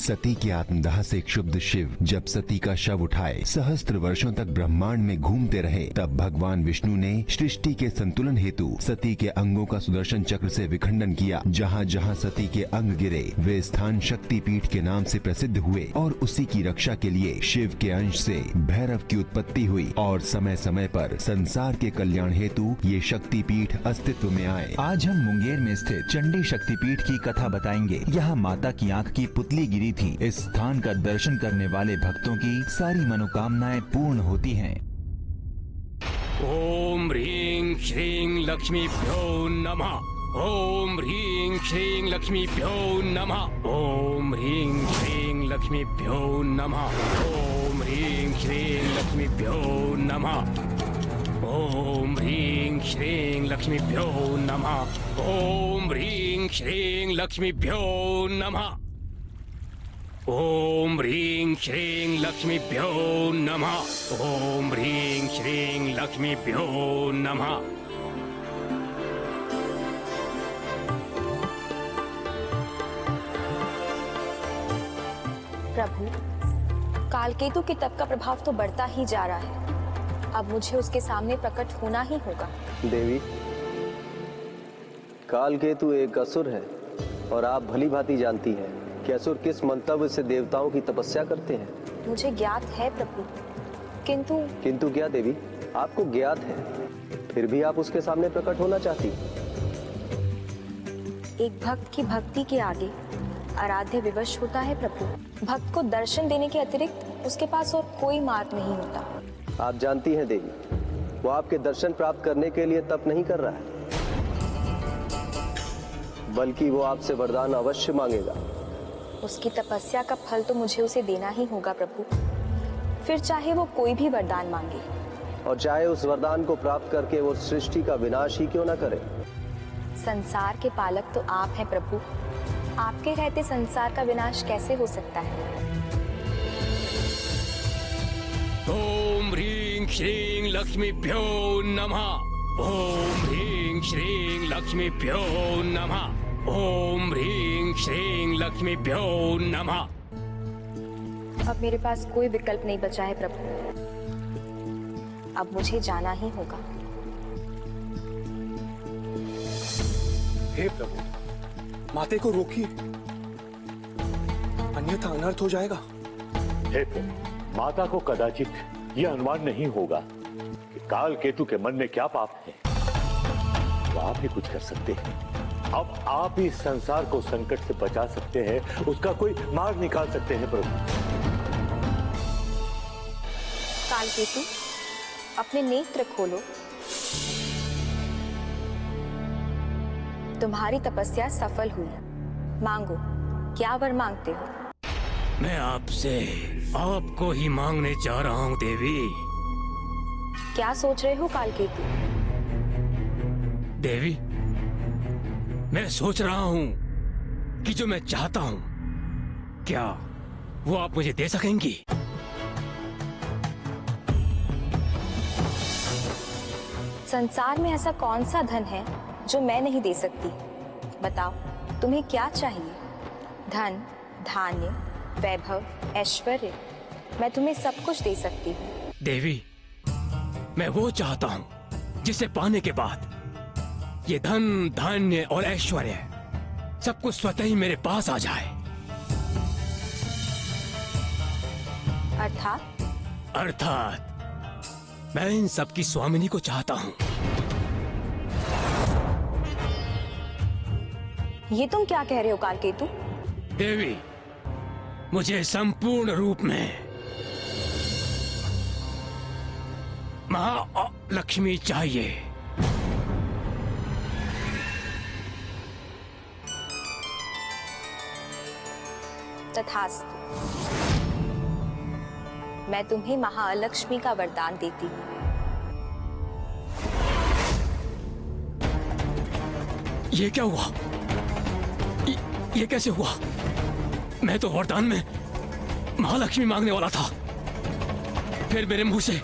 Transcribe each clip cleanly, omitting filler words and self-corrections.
सती के आत्मदाह से क्षुब्ध शिव जब सती का शव उठाए सहस्त्र वर्षों तक ब्रह्मांड में घूमते रहे, तब भगवान विष्णु ने सृष्टि के संतुलन हेतु सती के अंगों का सुदर्शन चक्र से विखंडन किया। जहाँ जहाँ सती के अंग गिरे वे स्थान शक्तिपीठ के नाम से प्रसिद्ध हुए और उसी की रक्षा के लिए शिव के अंश से भैरव की उत्पत्ति हुई और समय समय पर संसार के कल्याण हेतु ये शक्तिपीठ अस्तित्व में आए। आज हम मुंगेर में स्थित चंडी शक्तिपीठ की कथा बताएंगे। यहाँ माता की आंख की पुतली गिरी थी। इस स्थान का दर्शन करने वाले भक्तों की सारी मनोकामनाएं पूर्ण होती हैं। ओम ह्रीं श्रीं लक्ष्मीभ्यो नमः। ओम ह्रीं श्रीं लक्ष्मीभ्यो नमः। ओम ह्रीं श्रीं लक्ष्मीभ्यो नमः। ओम ह्रीं श्रीं लक्ष्मीभ्यो नमः। ओम ह्रीं श्रीं लक्ष्मीभ्यो नमः। ओम ह्रीं श्रीं लक्ष्मीभ्यो नमः। ओम ह्रीं श्रीं लक्ष्मीभ्यो नमः। ओम ह्रीं श्रीं लक्ष्मीभ्यो नमः। प्रभु, कालकेतु के तप का प्रभाव तो बढ़ता ही जा रहा है। अब मुझे उसके सामने प्रकट होना ही होगा। देवी, कालकेतु एक असुर है और आप भली भांति जानती हैं कि असुर किस मंतव्य से देवताओं की तपस्या करते हैं। मुझे ज्ञात है प्रभु, किंतु क्या देवी, आपको ज्ञात है फिर भी आप उसके सामने प्रकट होना चाहती? एक भक्त की भक्ति के आगे आराध्य विवश होता है प्रभु। भक्त को दर्शन देने के अतिरिक्त उसके पास और कोई मार्ग नहीं होता। आप जानती हैं देवी, वो आपके दर्शन प्राप्त करने के लिए तप नहीं कर रहा है, बल्कि वो आपसे वरदान अवश्य मांगेगा। उसकी तपस्या का फल तो मुझे उसे देना ही होगा प्रभु, फिर चाहे वो कोई भी वरदान मांगे। और चाहे उस वरदान को प्राप्त करके वो सृष्टि का विनाश ही क्यों न करे। संसार के पालक तो आप हैं प्रभु, आपके रहते संसार का विनाश कैसे हो सकता है। ओम ह्रीं श्रीं लक्ष्मीभ्यो नमः। ओम ह्रीं श्रीं लक्ष्मीभ्यो नमः। ओम ह्रीं श्रीं लक्ष्मीभ्यो नमः। अब मेरे पास कोई विकल्प नहीं बचा है प्रभु, अब मुझे जाना ही होगा। हे प्रभु, माते को रोकिए, अन्यथा अनर्थ हो जाएगा। हे प्रभु, माता को कदाचित यह अनुमान नहीं होगा कि काल केतु के मन में क्या पाप है। तो आप ही कुछ कर सकते हैं। अब आप ही संसार को संकट से बचा सकते हैं, उसका कोई मार्ग निकाल सकते हैं प्रभु। कालकेतु, अपने नेत्र खोलो। तुम्हारी तपस्या सफल हुई, मांगो, क्या वर मांगते हो? मैं आपसे आपको ही मांगने जा रहा हूँ देवी। क्या सोच रहे हो कालकेतु? देवी, मैं सोच रहा हूँ कि जो मैं चाहता हूँ, क्या वो आप मुझे दे सकेंगी? संसार में ऐसा कौन सा धन है जो मैं नहीं दे सकती? बताओ, तुम्हें क्या चाहिए? धन, धान्य, वैभव, ऐश्वर्य, मैं तुम्हें सब कुछ दे सकती हूँ। देवी, मैं वो चाहता हूँ जिसे पाने के बाद ये धन, धान्य और ऐश्वर्य सब कुछ स्वतः ही मेरे पास आ जाए। अर्थात मैं इन सब की स्वामिनी को चाहता हूँ। ये तुम क्या कह रहे हो कालकेतु? देवी, मुझे संपूर्ण रूप में महालक्ष्मी चाहिए। तथास्तु, मैं तुम्हें महालक्ष्मी का वरदान देती हूँ। ये क्या हुआ? ये कैसे हुआ? मैं तो वरदान में महालक्ष्मी मांगने वाला था, फिर मेरे मुंह से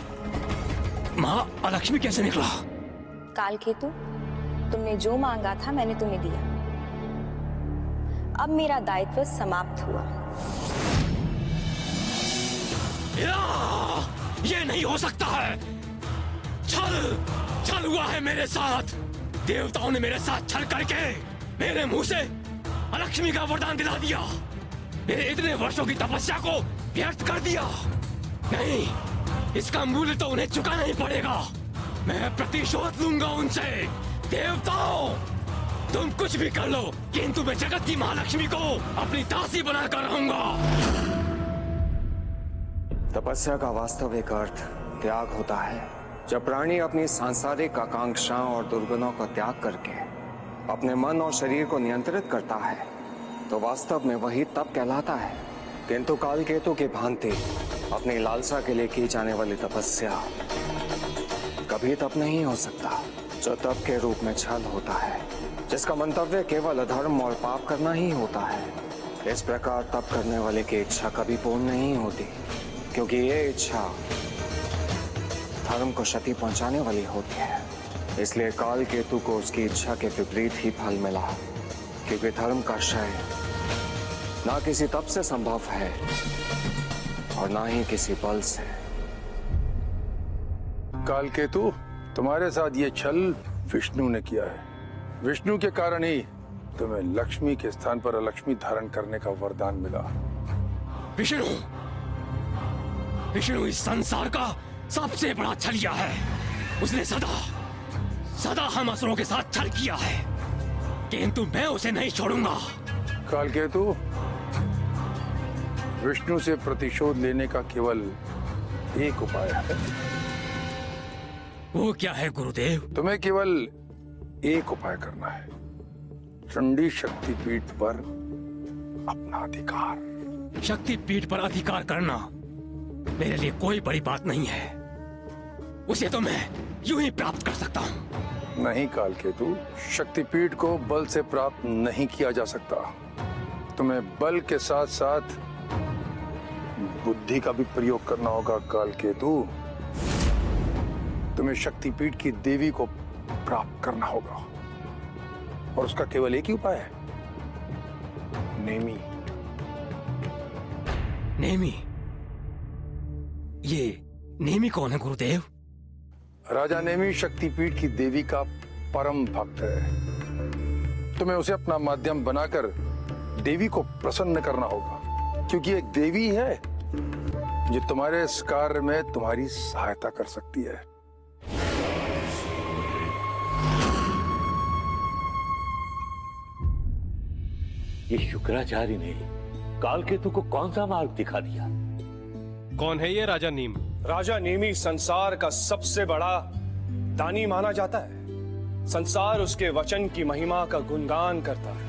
महालक्ष्मी कैसे निकला? कालकेतु, तुमने जो मांगा था मैंने तुम्हें दिया। अब मेरा दायित्व समाप्त हुआ। नहीं हो सकता है। छल हुआ है मेरे साथ। देवताओं ने मेरे साथ छल करके मेरे मुंह से अलक्ष्मी का वरदान दिला दिया। मेरे इतने वर्षों की तपस्या को व्यर्थ कर दिया। नहीं, इसका मूल्य तो उन्हें चुकाना ही पड़ेगा। मैं प्रतिशोध लूंगा उनसे। देवताओं, तुम कुछ भी कर लो, किंतु मैं जगत की महालक्ष्मी को अपनी दासी बनाकर रहूंगा। तपस्या का वास्तविक अर्थ त्याग होता है। जब प्राणी अपनी सांसारिक आकांक्षाओं और दुर्गुणों को त्याग करके अपने मन और शरीर को नियंत्रित करता है तो वास्तव में वही तप कहलाता है। किंतु कालकेतु की भांति अपनी लालसा के लिए की जाने वाली तपस्या कभी तप नहीं हो सकता, जो तप के रूप में छल होता है, जिसका मंतव्य केवल अधर्म और पाप करना ही होता है। इस प्रकार तप करने वाले की इच्छा कभी पूर्ण नहीं होती, क्योंकि ये इच्छा धर्म को क्षति पहुंचाने वाली होती है। इसलिए कालकेतु को उसकी इच्छा के विपरीत ही फल मिला, क्योंकि धर्म का क्षय ना किसी तप से संभव है और ना ही किसी बल से। कालकेतु, तुम्हारे साथ ये छल विष्णु ने किया है। विष्णु के कारण ही तुम्हें लक्ष्मी के स्थान पर अलक्ष्मी धारण करने का वरदान मिला। विष्णु इस संसार का सबसे बड़ा छलिया है। उसने सदा हम असुरों के साथ छल किया है, किंतु मैं उसे नहीं छोड़ूंगा। कालकेतु, विष्णु से प्रतिशोध लेने का केवल एक उपाय है। वो क्या है गुरुदेव? तुम्हें केवल एक उपाय करना है। चंडी शक्तिपीठ पर अपना अधिकार। शक्तिपीठ पर अधिकार करना मेरे लिए कोई बड़ी बात नहीं है। उसे तो मैं यूं ही प्राप्त कर सकता हूं। नहीं कालकेतु, शक्तिपीठ को बल से प्राप्त नहीं किया जा सकता। तुम्हें बल के साथ साथ बुद्धि का भी प्रयोग करना होगा कालकेतु। तुम्हें शक्तिपीठ की देवी को प्राप्त करना होगा और उसका केवल एक ही उपाय है, नेमी। नेमी? ये नेमी कौन है गुरुदेव? राजा नेमी शक्तिपीठ की देवी का परम भक्त है। तुम्हें उसे अपना माध्यम बनाकर देवी को प्रसन्न करना होगा, क्योंकि एक देवी है जो तुम्हारे इस कार्य में तुम्हारी सहायता कर सकती है। ये शुक्राचार्य ने कालकेतु को कौन सा मार्ग दिखा दिया? कौन है ये राजा नीम? राजा नेमी संसार का सबसे बड़ा दानी माना जाता है। संसार उसके वचन की महिमा का गुणगान करता है।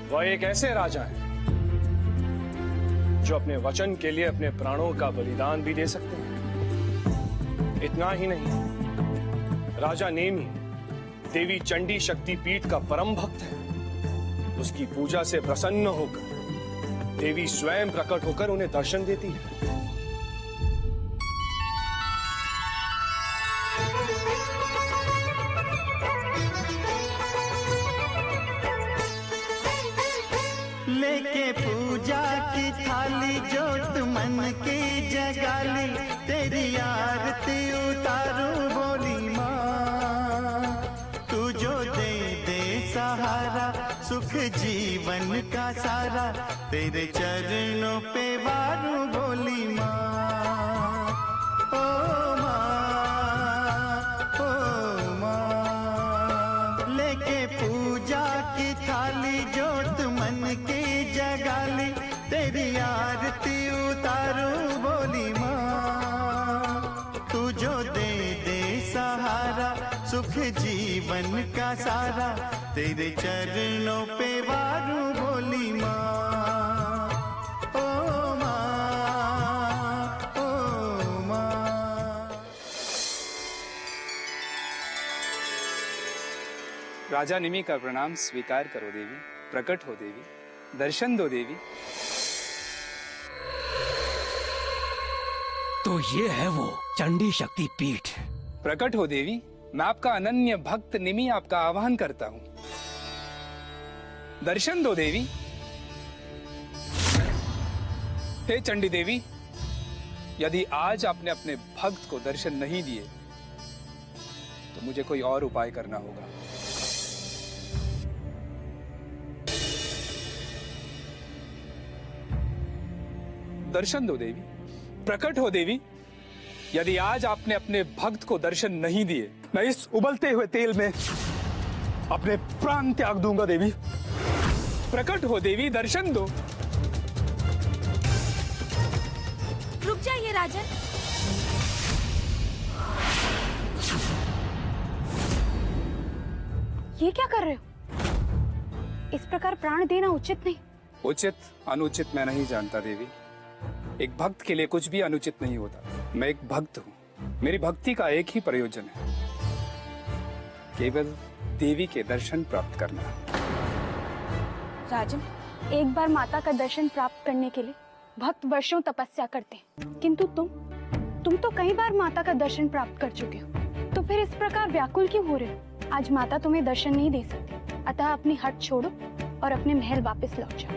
वह एक ऐसे राजा है जो अपने वचन के लिए अपने प्राणों का बलिदान भी दे सकते हैं। इतना ही नहीं, राजा नेमी देवी चंडी शक्तिपीठ का परम भक्त है। उसकी पूजा से प्रसन्न होकर देवी स्वयं प्रकट होकर उन्हें दर्शन देती है। लेके पूजा की थाली जोत मन की जगाली, तेरी आरती उतारू बोली माँ। तू जो दे दे सहारा सुख जीवन का सारा, तेरे चरणों पे वारू बोली माँ। ओ माँ लेके पूजा की थाली जोत मन की जगाली, तेरी आरती उतारू बोली माँ। तू जो दे दे सहारा सुख जीवन का सारा, तेरे चरणों पे वारू बोली माँ। ओ माँ, ओ माँ। राजा निमि का प्रणाम स्वीकार करो देवी। प्रकट हो देवी, दर्शन दो देवी। तो ये है वो चंडी शक्ति पीठ। प्रकट हो देवी, मैं आपका अनन्य भक्त निमि आपका आह्वान करता हूं। दर्शन दो देवी। हे चंडी देवी, यदि आज आपने अपने भक्त को दर्शन नहीं दिए तो मुझे कोई और उपाय करना होगा। दर्शन दो देवी, प्रकट हो देवी। यदि आज आपने अपने भक्त को दर्शन नहीं दिए, मैं इस उबलते हुए तेल में अपने प्राण त्याग दूंगा देवी। प्रकट हो देवी, दर्शन दो। रुक जाइए राजन। ये क्या कर रहे हो? इस प्रकार प्राण देना उचित नहीं। उचित अनुचित मैं नहीं जानता देवी। एक भक्त के लिए कुछ भी अनुचित नहीं होता। मैं एक भक्त हूँ। मेरी भक्ति का एक ही प्रयोजन है, केवल देवी के दर्शन प्राप्त करना। राजन, एक बार माता का दर्शन प्राप्त करने के लिए भक्त वर्षों तपस्या करते हैं, किंतु तुम तो कई बार माता का दर्शन प्राप्त कर चुके हो, तो फिर इस प्रकार व्याकुल क्यों हो रहे हो? आज माता तुम्हें दर्शन नहीं दे सकती, अतः अपनी हट छोड़ो और अपने महल वापस लौट जाओ।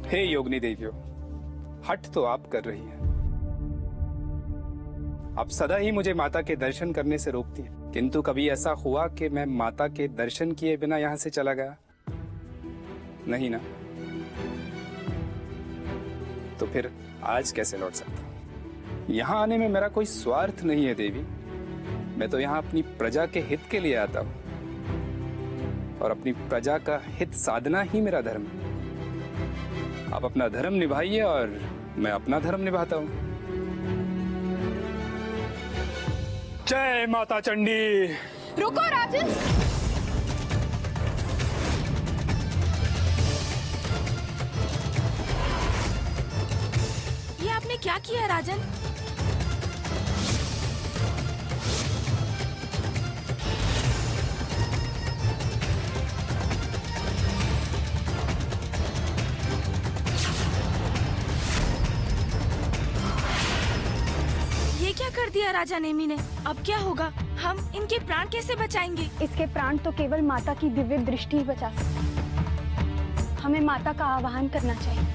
हे योगिनी देवियों, हट तो आप कर रही हैं। आप सदा ही मुझे माता के दर्शन करने से रोकती हैं, किंतु कभी ऐसा हुआ कि मैं माता के दर्शन किए बिना यहाँ से चला गया? नहीं ना? तो फिर आज कैसे लौट सकता हूं? यहाँ आने में मेरा कोई स्वार्थ नहीं है देवी। मैं तो यहाँ अपनी प्रजा के हित के लिए आता हूँ, और अपनी प्रजा का हित साधना ही मेरा धर्म है। आप अपना धर्म निभाइए और मैं अपना धर्म निभाता हूँ। जय माता चंडी। रुको राजन। ये आपने क्या किया राजन? ये क्या कर दिया राजा नेमी ने? अब क्या होगा? हम इनके प्राण कैसे बचाएंगे? इसके प्राण तो केवल माता की दिव्य दृष्टि ही बचा सकती है। हमें माता का आवाहन करना चाहिए।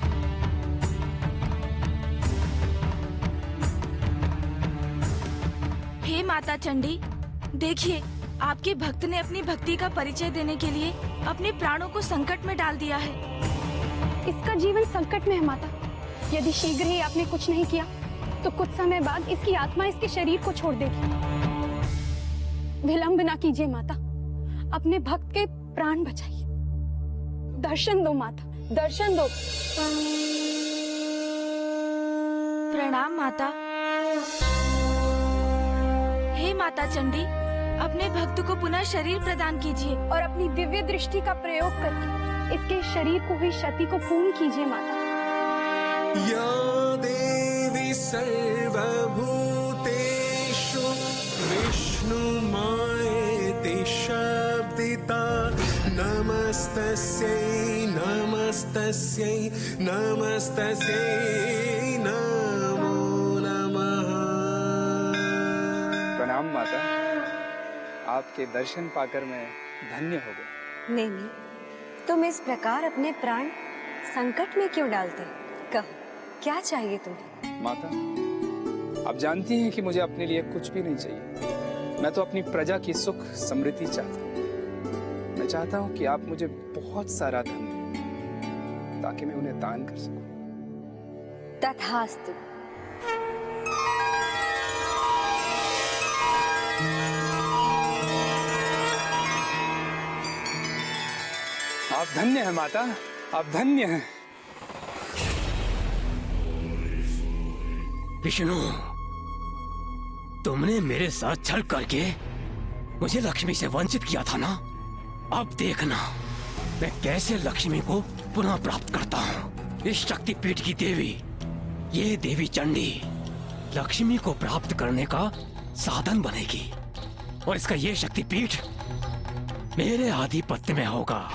हे माता चंडी, देखिए, आपके भक्त ने अपनी भक्ति का परिचय देने के लिए अपने प्राणों को संकट में डाल दिया है। इसका जीवन संकट में है माता। यदि शीघ्र ही आपने कुछ नहीं किया तो कुछ समय बाद इसकी आत्मा इसके शरीर को छोड़ देगी। विलंब ना कीजिए माता, अपने भक्त के प्राण बचाइए। दर्शन दो माता, दर्शन दो। प्रणाम माता। हे माता चंडी, अपने भक्त को पुनः शरीर प्रदान कीजिए और अपनी दिव्य दृष्टि का प्रयोग करके इसके शरीर को हुई क्षति को पूर्ण कीजिए माता। या देवी सर्वभूतेषु विष्णुमायेति शब्दिता। नमस्तस्यै नमस्तस्यै नमस्तस्यै नमो नमः। प्रणाम माता, आपके दर्शन पाकर मैं धन्य हो गया। नहीं, तुम इस प्रकार अपने प्राण संकट में क्यों डालते? कहो, क्या चाहिए तुम्हें? माता, आप जानती हैं कि मुझे अपने लिए कुछ भी नहीं चाहिए। मैं तो अपनी प्रजा की सुख समृद्धि चाहता हूँ। मैं चाहता हूँ कि आप मुझे बहुत सारा धन दें ताकि मैं उन्हें दान कर सकूं। तथास्तु। आप धन्य हैं माता, आप धन्य हैं। विष्णु, तुमने मेरे साथ छल करके मुझे लक्ष्मी से वंचित किया था ना? अब देखना मैं कैसे लक्ष्मी को पुनः प्राप्त करता हूँ। इस शक्तिपीठ की देवी, ये देवी चंडी, लक्ष्मी को प्राप्त करने का साधन बनेगी और इसका ये शक्तिपीठ मेरे आधिपत्य में होगा।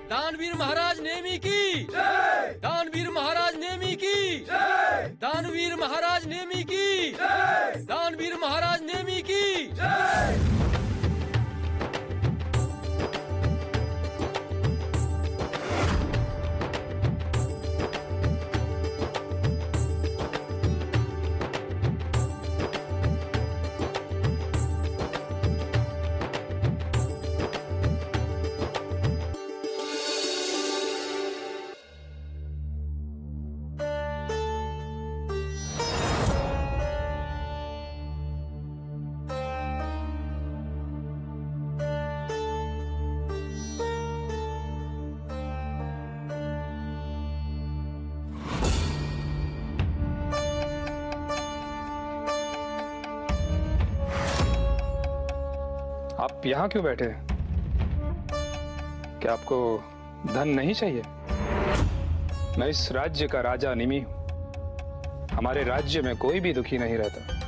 दानवीर महाराज नेमी की जय! दानवीर महाराज नेमी की जय! दानवीर महाराज नेमी की जय! दानवीर महाराज नेमी की जय! आप यहाँ क्यों बैठे हैं? क्या आपको धन नहीं चाहिए? मैं इस राज्य का राजा निमि हूं। हमारे राज्य में कोई भी दुखी नहीं रहता।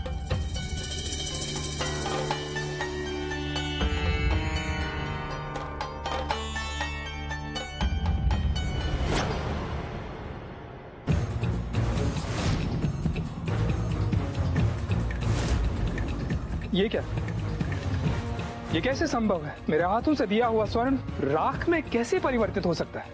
ये क्या? ये कैसे संभव है? मेरे हाथों से दिया हुआ स्वर्ण राख में कैसे परिवर्तित हो सकता है?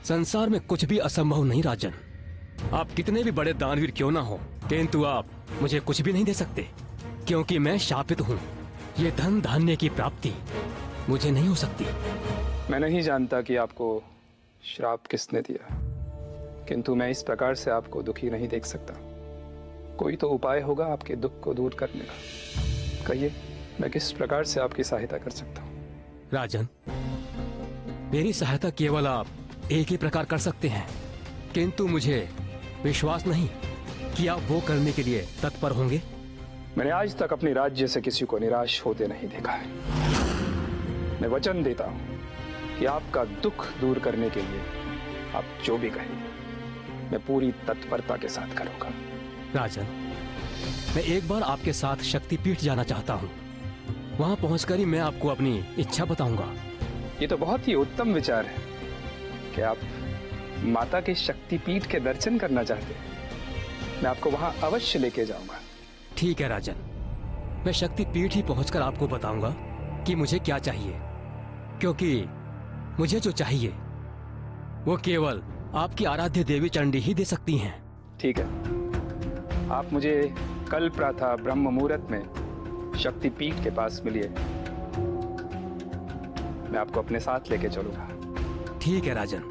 संसार में कुछ भी असंभव नहीं राजन। आप कितने भी बड़े दानवीर क्यों ना हो, किंतु आप मुझे कुछ भी नहीं दे सकते, क्योंकि मैं शापित हूँ। ये धन धान्य की प्राप्ति मुझे नहीं हो सकती। मैं नहीं जानता कि आपको श्राप किसने दिया, किंतु मैं इस प्रकार से आपको दुखी नहीं देख सकता। कोई तो उपाय होगा आपके दुख को दूर करने का। कहिए, मैं किस प्रकार से आपकी सहायता कर सकता हूँ? राजन, मेरी सहायता केवल आप एक ही प्रकार कर सकते हैं, किंतु मुझे विश्वास नहीं कि आप वो करने के लिए तत्पर होंगे। मैंने आज तक अपने राज्य से किसी को निराश होते नहीं देखा है। मैं वचन देता हूँ कि आपका दुख दूर करने के लिए आप जो भी कहें, मैं पूरी तत्परता के साथ करूंगा। राजन, मैं एक बार आपके साथ शक्तिपीठ जाना चाहता हूँ। वहां पहुंचकर ही मैं आपको अपनी इच्छा बताऊंगा। ये तो बहुत ही उत्तम विचार है कि आप माता के शक्तिपीठ के दर्शन करना चाहते हैं। मैं आपको वहां अवश्य लेके जाऊंगा। ठीक है राजन, मैं शक्तिपीठ ही पहुंचकर आपको बताऊंगा कि मुझे क्या चाहिए, क्योंकि मुझे जो चाहिए वो केवल आपकी आराध्य देवी चंडी ही दे सकती हैं। ठीक है, आप मुझे कल प्रातः ब्रह्म मुहूर्त में शक्तिपीठ के पास मिलिए। मैं आपको अपने साथ लेके चलूंगा। ठीक है राजन।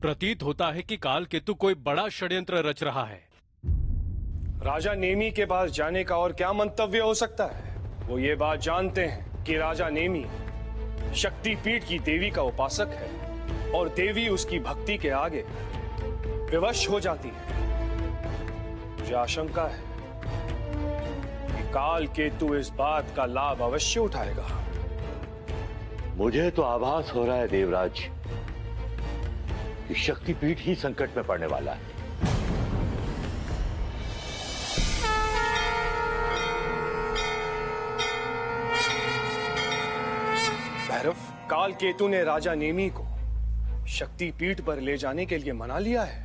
प्रतीत होता है कि काल केतु कोई बड़ा षड्यंत्र रच रहा है। राजा नेमी के पास जाने का और क्या मंतव्य हो सकता है? वो ये बात जानते हैं कि राजा नेमी शक्तिपीठ की देवी का उपासक है और देवी उसकी भक्ति के आगे विवश हो जाती है। मुझे आशंका है कि काल केतु इस बात का लाभ अवश्य उठाएगा। मुझे तो आभास हो रहा है देवराज कि शक्तिपीठ ही संकट में पड़ने वाला है। भैरव, काल केतु ने राजा नेमी को शक्तिपीठ पर ले जाने के लिए मना लिया है।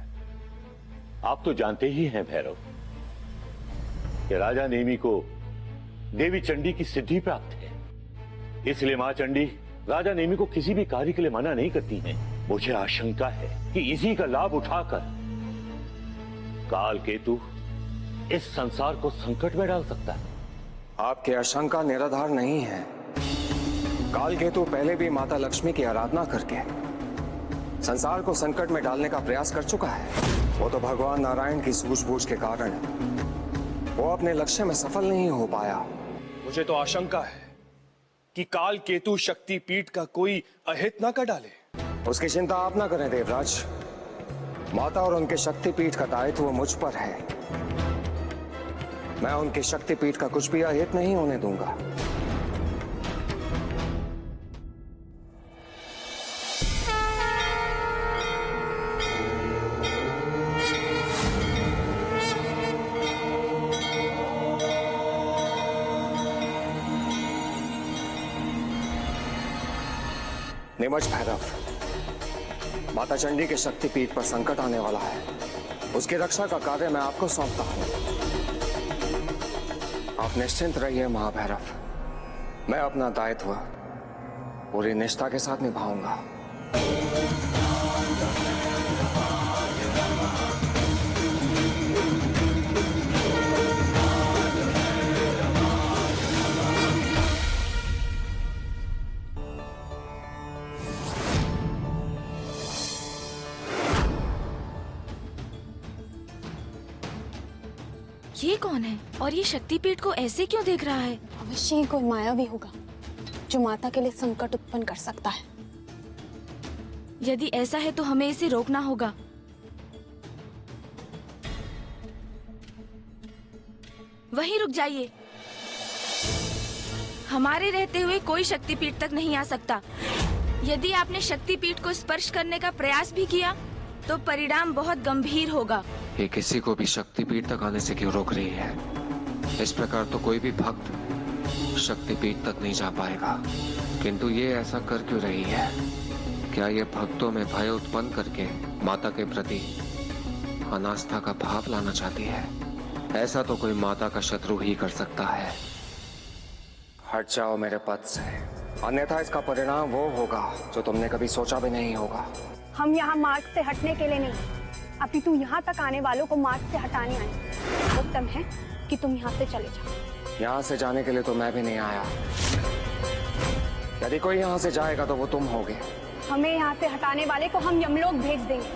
आप तो जानते ही हैं भैरव कि राजा नेमी को देवी चंडी की सिद्धि प्राप्त है, इसलिए मां चंडी राजा नेमी को किसी भी कार्य के लिए मना नहीं करती हैं। मुझे आशंका है कि इसी का लाभ उठाकर काल केतु इस संसार को संकट में डाल सकता है। आपकी आशंका निराधार नहीं है। काल केतु पहले भी माता लक्ष्मी की आराधना करके संसार को संकट में डालने का प्रयास कर चुका है। वो तो भगवान नारायण की सूझबूझ के कारण वो अपने लक्ष्य में सफल नहीं हो पाया। मुझे तो आशंका है कि काल केतु शक्तिपीठ का कोई अहित न कर डाले। उसकी चिंता आप ना करें देवराज। माता और उनके शक्तिपीठ का दायित्व मुझ पर है। मैं उनके शक्तिपीठ का कुछ भी अहित नहीं होने दूंगा। निमज भैरव, माता चंडी के शक्तिपीठ पर संकट आने वाला है। उसकी रक्षा का कार्य मैं आपको सौंपता हूं। आप निश्चिंत रहिए महाभैरव। मैं अपना दायित्व पूरी निष्ठा के साथ निभाऊंगा। ये कौन है और ये शक्तिपीठ को ऐसे क्यों देख रहा है? अवश्य ही कोई मायावी होगा जो माता के लिए संकट उत्पन्न कर सकता है। यदि ऐसा है तो हमें इसे रोकना होगा। वहीं रुक जाइए। हमारे रहते हुए कोई शक्तिपीठ तक नहीं आ सकता। यदि आपने शक्तिपीठ को स्पर्श करने का प्रयास भी किया तो परिणाम बहुत गंभीर होगा। ये किसी को भी शक्तिपीठ तक आने से क्यों रोक रही है? इस प्रकार तो कोई भी भक्त शक्तिपीठ तक नहीं जा पाएगा, किंतु ये ऐसा कर क्यों रही है? क्या ये भक्तों में भय उत्पन्न करके माता के प्रति अनास्था का भाव लाना चाहती है? ऐसा तो कोई माता का शत्रु ही कर सकता है। हट जाओ मेरे पद से, अन्यथा इसका परिणाम वो होगा जो तुमने कभी सोचा भी नहीं होगा। हम यहाँ मार्ग से हटने के लिए नहीं, अपितु यहाँ तक आने वालों को मार्ग से हटाने आए। उत्तम है कि तुम यहाँ से चले जाओ। यहाँ से जाने के लिए तो मैं भी नहीं आया। यदि कोई यहाँ से जाएगा तो वो तुम होगे। हमें यहाँ से हटाने वाले को हम यमलोक भेज देंगे।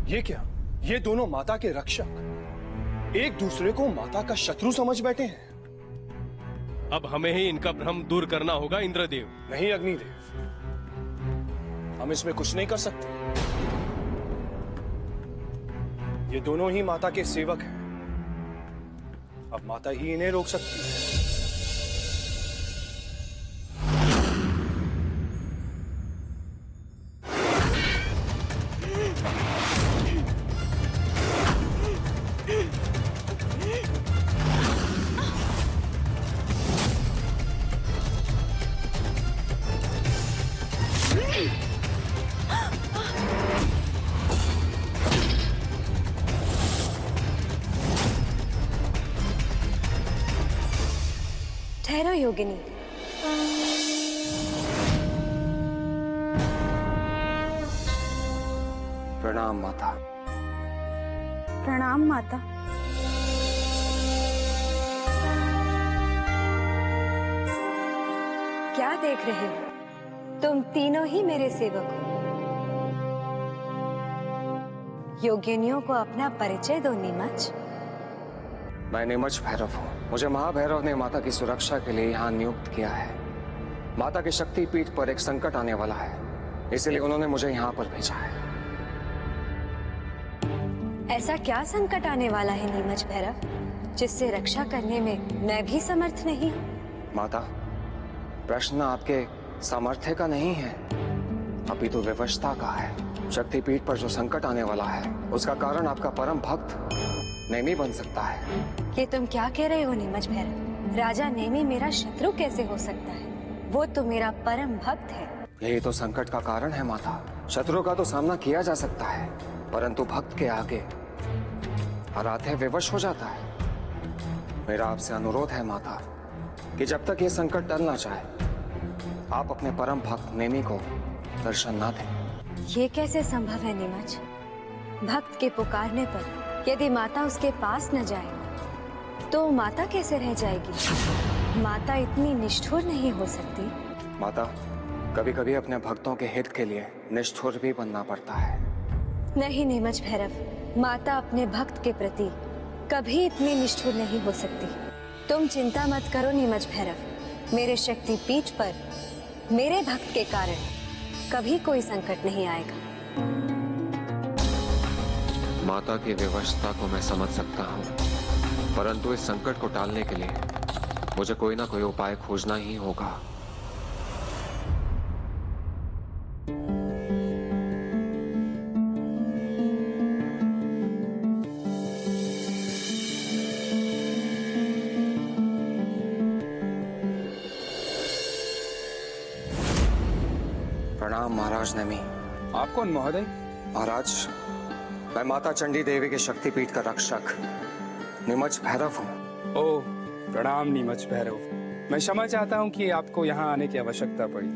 ये क्या? ये दोनों माता के रक्षक एक दूसरे को माता का शत्रु समझ बैठे हैं। अब हमें ही इनका भ्रम दूर करना होगा इंद्रदेव। नहीं अग्निदेव, हम इसमें कुछ नहीं कर सकते। ये दोनों ही माता के सेवक हैं। अब माता ही इन्हें रोक सकती है। ठहरो योगिनी। प्रणाम माता। प्रणाम माता। क्या देख रहे हो? तुम तीनों ही मेरे सेवक हो। योगिनियों को अपना परिचय दो नीमच। मैं नीमच भैरव हूँ। मुझे महाभैरव ने माता की सुरक्षा के लिए यहाँ नियुक्त किया है। माता के शक्तिपीठ पर एक संकट आने वाला है, इसलिए उन्होंने मुझे यहाँ पर भेजा है। ऐसा क्या संकट आने वाला है नीमच भैरव, जिससे रक्षा करने में मैं भी समर्थ नहीं हूँ? माता, प्रश्न आपके सामर्थ्य का नहीं है, अपितु विवशता का है। शक्तिपीठ पर जो संकट आने वाला है उसका कारण आपका परम भक्त नेमी बन सकता है। ये तुम क्या कह रहे हो नीमच भैरव? राजा नेमी मेरा शत्रु कैसे हो सकता है? वो तो मेरा परम भक्त है। यही तो संकट का कारण है माता। शत्रु का तो सामना किया जा सकता है, परंतु भक्त के आगे आराध्य विवश हो जाता है। मेरा आपसे अनुरोध है माता कि जब तक ये संकट टल ना जाए, आप अपने परम भक्त नेमी को दर्शन ना दें। ये कैसे संभव है नीमच? भक्त के पुकारने पर यदि माता उसके पास न जाए तो माता कैसे रह जाएगी? माता इतनी निष्ठुर नहीं हो सकती। माता, कभी कभी अपने भक्तों के हित के लिए निष्ठुर भी बनना पड़ता है। नहीं नीमच भैरव, माता अपने भक्त के प्रति कभी इतनी निष्ठुर नहीं हो सकती। तुम चिंता मत करो नीमच भैरव, मेरे शक्तिपीठ पर मेरे भक्त के कारण कभी कोई संकट नहीं आएगा। माता की विवशता को मैं समझ सकता हूँ, परंतु इस संकट को टालने के लिए मुझे कोई ना कोई उपाय खोजना ही होगा। प्रणाम महाराज नेमी। आप कौन महोदय? महाराज, मैं माता चंडी देवी के शक्तिपीठ का रक्षक नीमच भैरव हूँ। ओह, प्रणाम नीमच भैरव। मैं क्षमा चाहता हूँ कि आपको यहाँ आने की आवश्यकता पड़ी।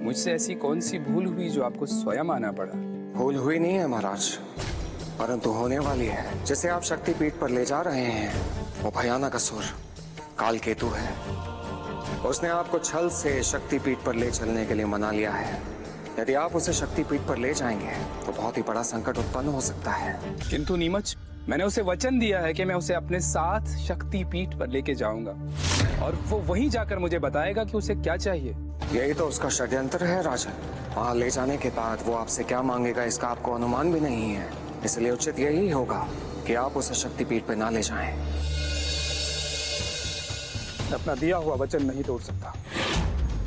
मुझसे ऐसी कौन सी भूल हुई जो आपको स्वयं आना पड़ा? भूल हुई नहीं है महाराज, परंतु होने वाली है। जिसे आप शक्तिपीठ पर ले जा रहे हैं वो भयानक असुर काल केतु है। उसने आपको छल से शक्तिपीठ पर ले चलने के लिए मना लिया है। यदि आप उसे शक्तिपीठ पर ले जाएंगे तो बहुत ही बड़ा संकट उत्पन्न हो सकता है। किंतु नीमच, मैंने उसे वचन दिया है कि मैं उसे अपने साथ शक्तिपीठ पर लेके जाऊंगा और वो वहीं जाकर मुझे बताएगा कि उसे क्या चाहिए। यही तो उसका षड्यंत्र है राजन। वहां ले जाने के बाद वो आपसे क्या मांगेगा इसका आपको अनुमान भी नहीं है, इसलिए उचित यही होगा कि आप उसे शक्तिपीठ पर ना ले जाएं। अपना दिया हुआ वचन नहीं तोड़ सकता।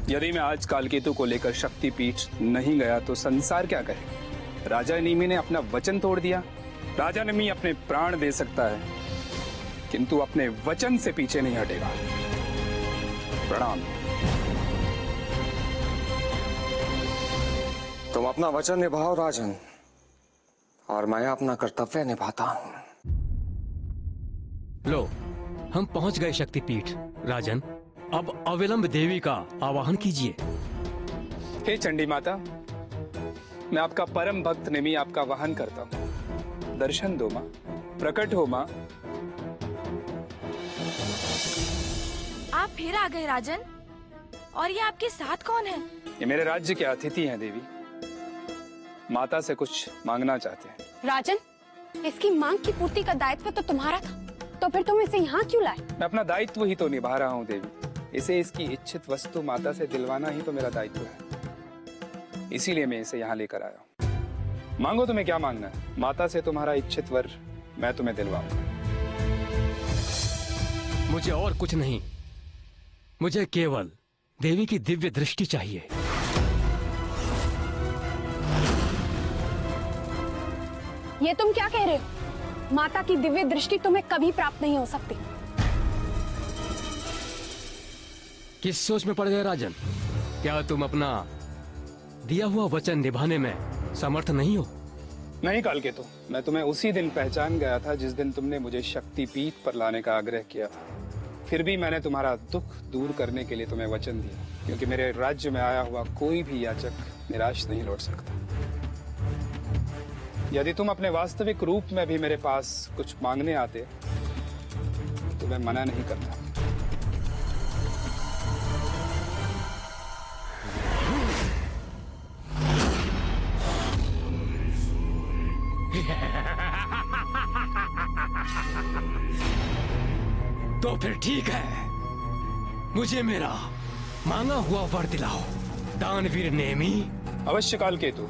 यदि मैं आज कालकेतु को लेकर शक्तिपीठ नहीं गया तो संसार क्या कहे? राजा नेमी ने अपना वचन तोड़ दिया। राजा नेमी अपने प्राण दे सकता है किंतु अपने वचन से पीछे नहीं हटेगा। प्रणाम। तुम अपना वचन निभाओ राजन, और मैं अपना कर्तव्य निभाता हूं। लो, हम पहुंच गए शक्तिपीठ। राजन, अब अविलंब देवी का आवाहन कीजिए। हे चंडी माता, मैं आपका परम भक्त नेमी आपका वाहन करता हूँ। दर्शन दो माँ, प्रकट हो माँ। आप फिर आ गए राजन। और ये आपके साथ कौन है? ये मेरे राज्य के अतिथि हैं देवी। माता से कुछ मांगना चाहते हैं। राजन, इसकी मांग की पूर्ति का दायित्व तो तुम्हारा था, तो फिर तुम इसे यहाँ क्यों लाए? मैं अपना दायित्व ही तो निभा रहा हूँ देवी। इसे इसकी इच्छित वस्तु माता से दिलवाना ही तो मेरा दायित्व है, इसीलिए मैं इसे यहाँ लेकर आया हूँ। मांगो, तुम्हें क्या मांगना है? माता से तुम्हारा इच्छित वर मैं तुम्हें दिलवाऊंगा। मुझे और कुछ नहीं, मुझे केवल देवी की दिव्य दृष्टि चाहिए। ये तुम क्या कह रहे हो? माता की दिव्य दृष्टि तुम्हें कभी प्राप्त नहीं हो सकती। किस सोच में पड़ गए राजन? क्या तुम अपना दिया हुआ वचन निभाने में समर्थ नहीं हो? नहीं कालकेतु, मैं तुम्हें उसी दिन पहचान गया था जिस दिन तुमने मुझे शक्तिपीठ पर लाने का आग्रह किया था। फिर भी मैंने तुम्हारा दुख दूर करने के लिए तुम्हें वचन दिया, क्योंकि मेरे राज्य में आया हुआ कोई भी याचक निराश नहीं लौट सकता। यदि तुम अपने वास्तविक रूप में भी मेरे पास कुछ मांगने आते तो मैं मना नहीं करता। तो फिर ठीक है, मुझे मेरा मांगा हुआ वर दिलाओ दानवीर नेमी। अवश्य कालकेतु,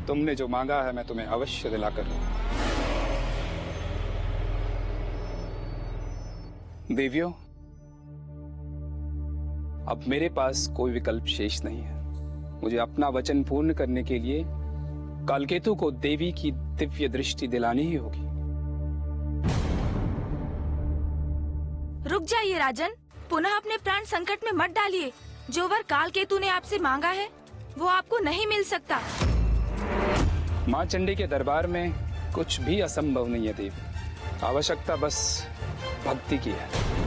तुमने जो मांगा है मैं तुम्हें अवश्य दिलाकर दूंगा। देवियों, अब मेरे पास कोई विकल्प शेष नहीं है। मुझे अपना वचन पूर्ण करने के लिए कालकेतु को देवी की दिव्य दृष्टि दिलानी ही होगी। रुक जाइए राजन, पुनः अपने प्राण संकट में मत डालिए। जो वर कालकेतु ने आपसे मांगा है वो आपको नहीं मिल सकता। माँ चंडी के दरबार में कुछ भी असंभव नहीं है देवी। आवश्यकता बस भक्ति की है।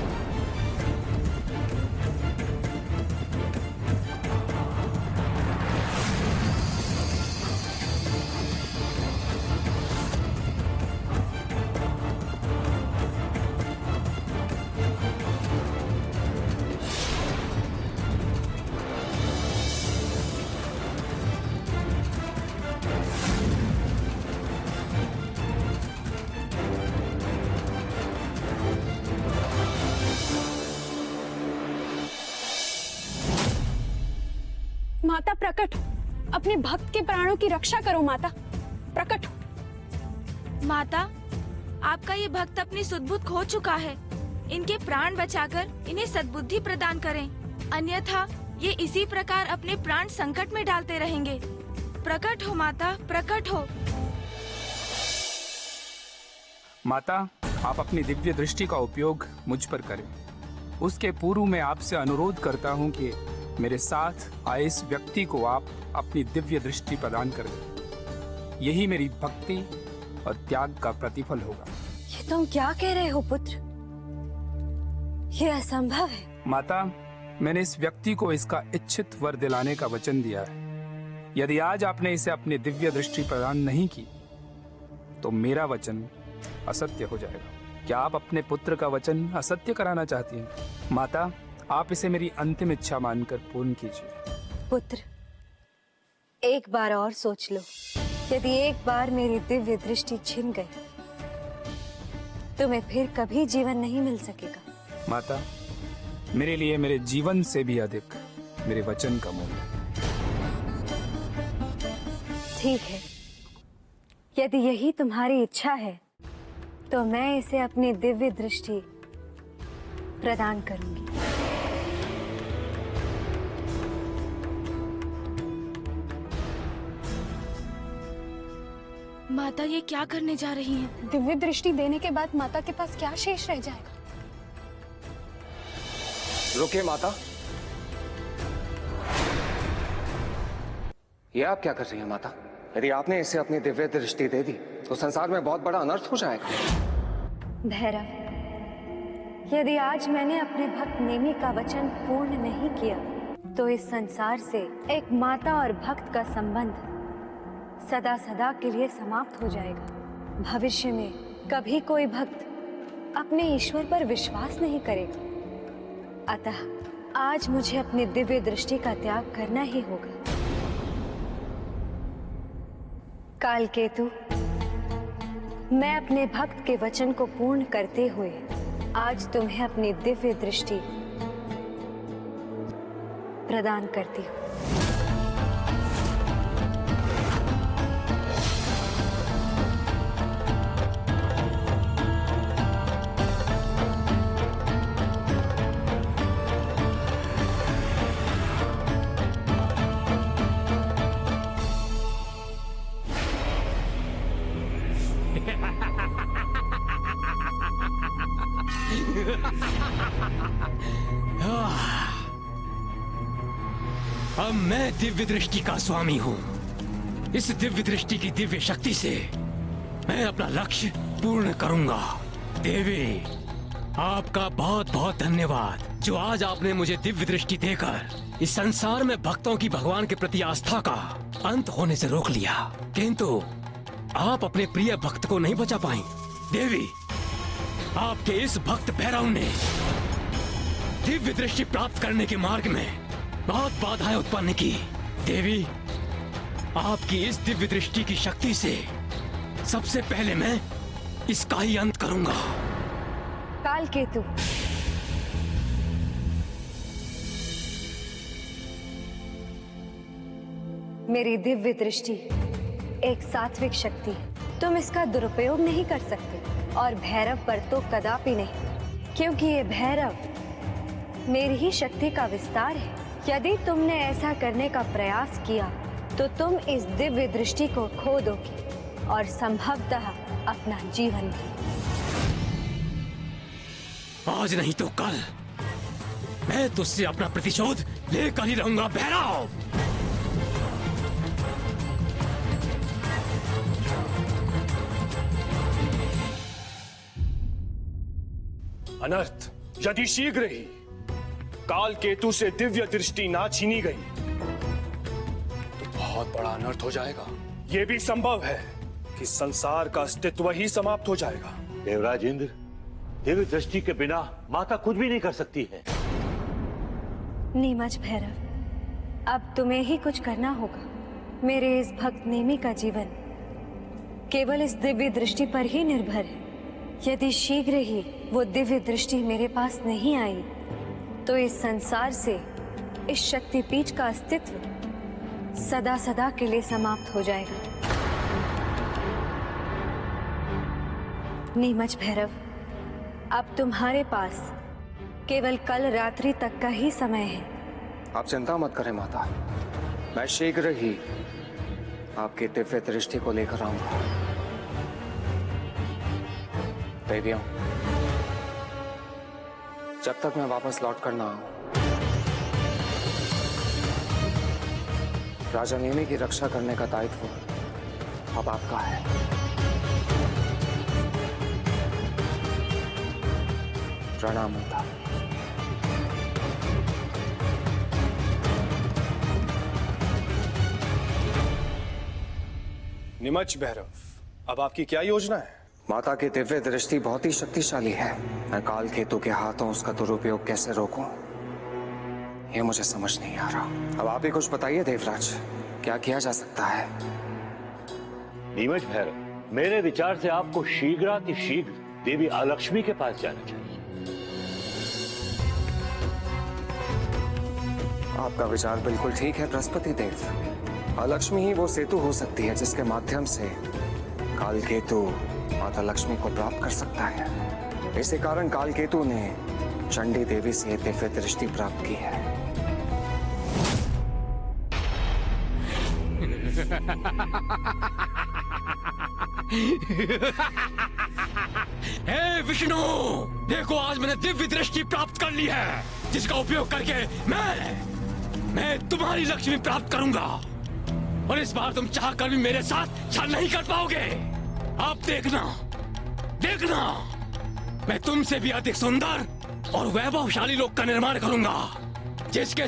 माता प्रकट हो, अपने भक्त के प्राणों की रक्षा करो। माता प्रकट हो। माता, आपका ये भक्त अपनी सुधबुद्धि खो चुका है। इनके प्राण बचाकर इन्हें सद्बुद्धि प्रदान करें, अन्यथा ये इसी प्रकार अपने प्राण संकट में डालते रहेंगे। प्रकट हो माता, प्रकट हो। माता, आप अपनी दिव्य दृष्टि का उपयोग मुझ पर करें। उसके पूर्व मैं आपसे अनुरोध करता हूं कि मेरे साथ आए इस व्यक्ति को आप अपनी दिव्य दृष्टि प्रदान कर दें। यही मेरी भक्ति और त्याग का प्रतिफल होगा। ये तुम क्या कह रहे हो पुत्र? ये असंभव है। माता, मैंने इस व्यक्ति को इसका इच्छित वर दिलाने का वचन दिया है। यदि आज आपने इसे अपनी दिव्य दृष्टि प्रदान नहीं की तो मेरा वचन असत्य हो जाएगा। क्या आप अपने पुत्र का वचन असत्य कराना चाहती हैं? माता, आप इसे मेरी अंतिम इच्छा मानकर पूर्ण कीजिए। पुत्र, एक बार और सोच लो। यदि एक बार मेरी दिव्य दृष्टि छिन गई, तुम्हें फिर कभी जीवन नहीं मिल सकेगा। माता, मेरे लिए मेरे जीवन से भी अधिक मेरे वचन का मूल्य। ठीक है, यदि यही तुम्हारी इच्छा है तो मैं इसे अपनी दिव्य दृष्टि प्रदान करूंगी। माता ये क्या करने जा रही हैं? दिव्य दृष्टि देने के बाद माता के पास क्या शेष रह जाएगा? रुकिए माता, ये आप क्या कर रही हैं माता? यदि आपने इसे अपनी दिव्य दृष्टि दे दी तो संसार में बहुत बड़ा अनर्थ हो जाएगा। भैरव, यदि आज मैंने अपने भक्त नेमी का वचन पूर्ण नहीं किया तो इस संसार से एक माता और भक्त का संबंध सदा सदा के लिए समाप्त हो जाएगा। भविष्य में कभी कोई भक्त अपने ईश्वर पर विश्वास नहीं करेगा। अतः आज मुझे अपनी दिव्य दृष्टि का त्याग करना ही होगा। कालकेतु, मैं अपने भक्त के वचन को पूर्ण करते हुए आज तुम्हें अपनी दिव्य दृष्टि प्रदान करती हूँ। अब मैं दिव्य दृष्टि का स्वामी हूँ। इस दिव्य दृष्टि की दिव्य शक्ति से मैं अपना लक्ष्य पूर्ण करूंगा। देवी, आपका बहुत बहुत धन्यवाद जो आज आपने मुझे दिव्य दृष्टि देकर इस संसार में भक्तों की भगवान के प्रति आस्था का अंत होने से रोक लिया। किंतु आप अपने प्रिय भक्त को नहीं बचा पाई। देवी, आपके इस भक्त भैरव ने दिव्य दृष्टि प्राप्त करने के मार्ग में बहुत बाधाएं उत्पन्न की। देवी, आपकी इस दिव्य दृष्टि की शक्ति से सबसे पहले मैं इसका ही अंत करूंगा। कालकेतु, मेरी दिव्य दृष्टि एक सात्विक शक्ति है। तुम इसका दुरुपयोग नहीं कर सकते और भैरव पर तो कदापि नहीं, क्योंकि ये भैरव मेरी ही शक्ति का विस्तार है। यदि तुमने ऐसा करने का प्रयास किया तो तुम इस दिव्य दृष्टि को खो दोगे और संभवतः अपना जीवन भी। आज नहीं तो कल मैं तुझसे अपना प्रतिशोध लेकर ही रहूंगा भैरव। अनर्थ यदि शीघ्र ही काल केतु से दिव्य दृष्टि ना छीनी गई तो बहुत बड़ा अनर्थ हो जाएगा। यह भी संभव है कि संसार का अस्तित्व ही समाप्त हो जाएगा। देवराज इंद्र, दिव्य दृष्टि के बिना माता कुछ भी नहीं कर सकती है। नीमच भैरव, अब तुम्हें ही कुछ करना होगा। मेरे इस भक्त नेमी का जीवन केवल इस दिव्य दृष्टि पर ही निर्भर है। यदि शीघ्र ही वो दिव्य दृष्टि मेरे पास नहीं आई तो इस संसार से इस शक्तिपीठ का अस्तित्व सदा सदा के लिए समाप्त हो जाएगा। नीमच भैरव, अब तुम्हारे पास केवल कल रात्रि तक का ही समय है। आप चिंता मत करें माता, मैं शीघ्र ही आपकी दिव्य दृष्टि को लेकर आऊंगा। देवियों, जब तक मैं वापस लौट कर ना आऊं, राजा नेमी की रक्षा करने का दायित्व अब आपका है। प्रणाम माता। निमच भैरव, अब आपकी क्या योजना है? माता की दिव्य दृष्टि बहुत ही शक्तिशाली है। मैं काल केतु के हाथों उसका दुरुपयोग कैसे रोकूं, ये मुझे समझ नहीं आ रहा। अब आप ही कुछ बताइए देवराज, क्या किया जा सकता है? नीमच भैरव, मेरे विचार से आपको शीघ्रातिशीघ्र देवी अलक्ष्मी के पास जाना चाहिए। आपका विचार बिल्कुल ठीक है बृहस्पति देव। अलक्ष्मी ही वो सेतु हो सकती है जिसके माध्यम से कालकेतु माता लक्ष्मी को प्राप्त कर सकता है। इसी कारण कालकेतु ने चंडी देवी से दिव्य दृष्टि प्राप्त की है। हे विष्णु, देखो आज मैंने दिव्य दृष्टि प्राप्त कर ली है, जिसका उपयोग करके मैं तुम्हारी लक्ष्मी प्राप्त करूंगा। और इस बार तुम चाहकर भी मेरे साथ छल नहीं कर पाओगे। अब देखना, मैं तुमसे भी अधिक सुंदर और वैभवशाली लोक का निर्माण करूंगा, जिसके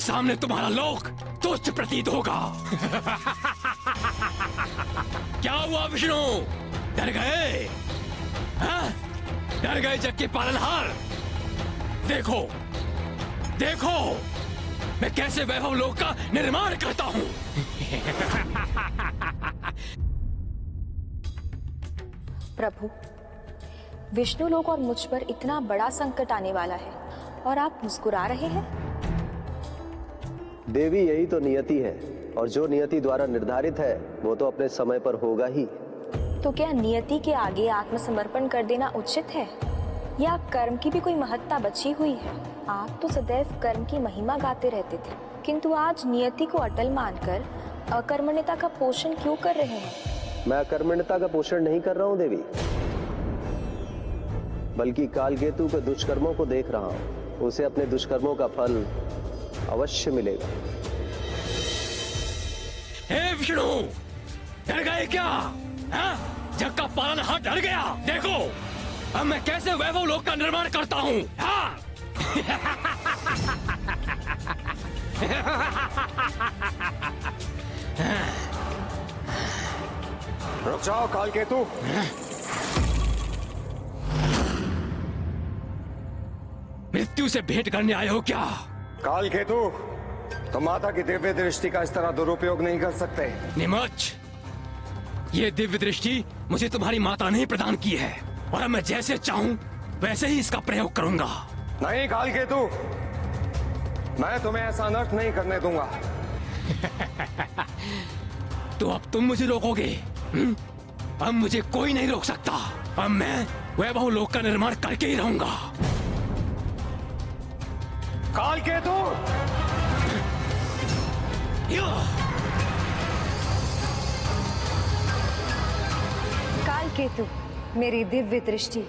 सामने तुम्हारा लोक तुच्छ प्रतीत होगा। क्या हुआ विष्णु, डर गए? हाँ? डर गए जग के पालनहार? देखो मैं कैसे वैभव लोक का निर्माण करता हूं। प्रभु, विष्णु लोक और मुझ पर इतना बड़ा संकट आने वाला है और आप मुस्कुरा रहे हैं। देवी, यही तो नियति है, और जो नियति द्वारा निर्धारित है वो तो अपने समय पर होगा ही। तो क्या नियति के आगे आत्मसमर्पण कर देना उचित है, या कर्म की भी कोई महत्ता बची हुई है? आप तो सदैव कर्म की महिमा गाते रहते थे, किंतु आज नियति को अटल मानकर अकर्मण्यता का पोषण क्यों कर रहे हैं? मैं अकर्मण्यता का पोषण नहीं कर रहा हूं देवी, बल्कि कालकेतु के दुष्कर्मों को देख रहा हूं। उसे अपने दुष्कर्मों का फल अवश्य मिलेगा। हे विष्णु, डर गए क्या? जग का पालनहार डर गया। देखो अब मैं कैसे वैभव लोक का निर्माण करता हूँ। रुक जाओ कालकेतु। मृत्यु से भेंट करने आए हो क्या? कालकेतु, तो माता की दिव्य दृष्टि का इस तरह दुरुपयोग नहीं कर सकते। निमच, ये दिव्य दृष्टि मुझे तुम्हारी माता ने प्रदान की है, और अब मैं जैसे चाहूं वैसे ही इसका प्रयोग करूंगा। नहीं कालकेतु, मैं तुम्हें ऐसा अनर्थ नहीं करने दूंगा। तो अब तुम मुझे रोकोगे? अब मुझे कोई नहीं रोक सकता। अब मैं वैभव लोक का निर्माण करके ही रहूंगा। कालकेतु, कालकेतु, मेरी दिव्य दृष्टि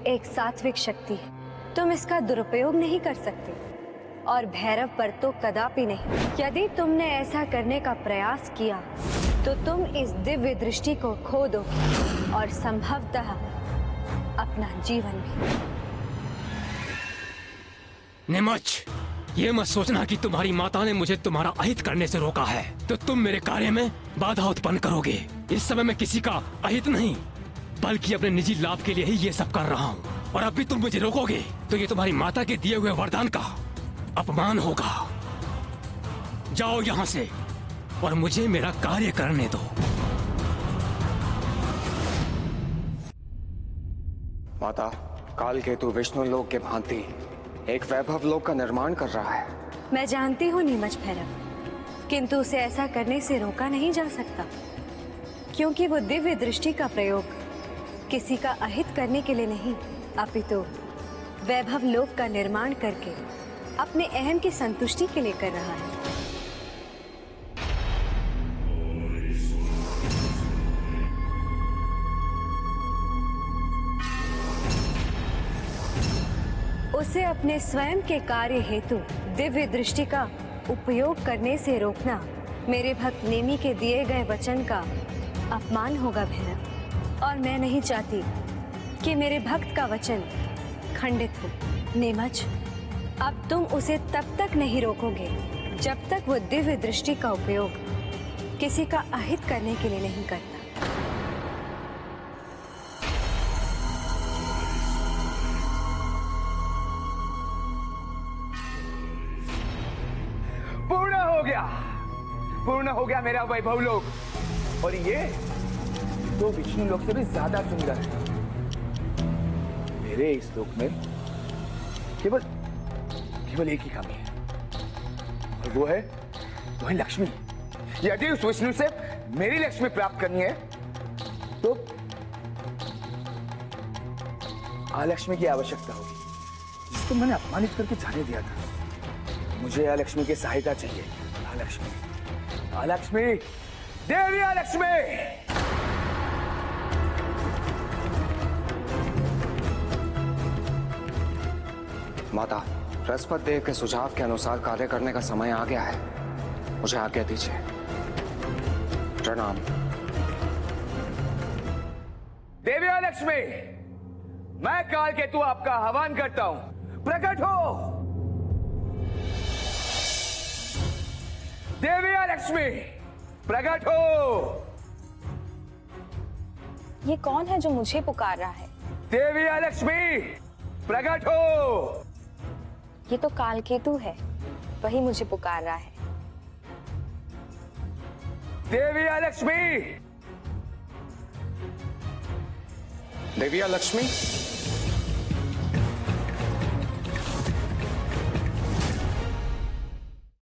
एक सात्विक शक्ति है, तुम इसका दुरुपयोग नहीं कर सकते, और भैरव पर तो कदापि नहीं। यदि तुमने ऐसा करने का प्रयास किया तो तुम इस दिव्य दृष्टि को खो दोगे, और संभवतः अपना जीवन भी। निमच, ये मत सोचना कि तुम्हारी माता ने मुझे तुम्हारा अहित करने से रोका है तो तुम मेरे कार्य में बाधा उत्पन्न करोगे। इस समय मैं किसी का अहित नहीं, बल्कि अपने निजी लाभ के लिए ही ये सब कर रहा हूँ। और अब भी तुम मुझे रोकोगे तो ये तुम्हारी माता के दिए हुए वरदान का अपमान होगा। जाओ यहाँ से और मुझे मेरा कार्य करने दो। माता, कालकेतु विष्णु लोक के भांति एक वैभव लोक का निर्माण कर रहा है। मैं जानती हूँ नीमच भैरव, किंतु उसे ऐसा करने से रोका नहीं जा सकता, क्योंकि वो दिव्य दृष्टि का प्रयोग किसी का अहित करने के लिए नहीं, अपितु वैभव लोक का निर्माण करके अपने अहम की संतुष्टि के लिए कर रहा है। उसे अपने स्वयं के कार्य हेतु दिव्य दृष्टि का उपयोग करने से रोकना मेरे भक्त नेमी के दिए गए वचन का अपमान होगा भैरव, और मैं नहीं चाहती कि मेरे भक्त का वचन खंडित हो। नीमच, अब तुम उसे तब तक नहीं रोकोगे जब तक वो दिव्य दृष्टि का उपयोग किसी का अहित करने के लिए नहीं करता। पूर्ण हो गया मेरा वैभव लोक, और ये तो विष्णु लोक से भी ज्यादा सुंदर है। मेरे इस लोक में केवल एक ही कमी है, और वो है लक्ष्मी। यदि उस विष्णु से मेरी लक्ष्मी प्राप्त करनी है तो अलक्ष्मी की आवश्यकता होगी, जिसको मैंने अपमानित करके जाने दिया था। मुझे अलक्ष्मी की सहायता चाहिए। अलक्ष्मी, देवी अलक्ष्मी। माता, बृहस्पति देव के सुझाव के अनुसार कार्य करने का समय आ गया है। मुझे आज्ञा दीजिए। प्रणाम। देवी अलक्ष्मी, मैं काल केतु आपका आह्वान करता हूं, प्रकट हो। देवी अलक्ष्मी, प्रकट हो। ये कौन है जो मुझे पुकार रहा है? देवी अलक्ष्मी, प्रकट हो। ये तो कालकेतु है, वही मुझे पुकार रहा है। देवी अलक्ष्मी। देवी अलक्ष्मी,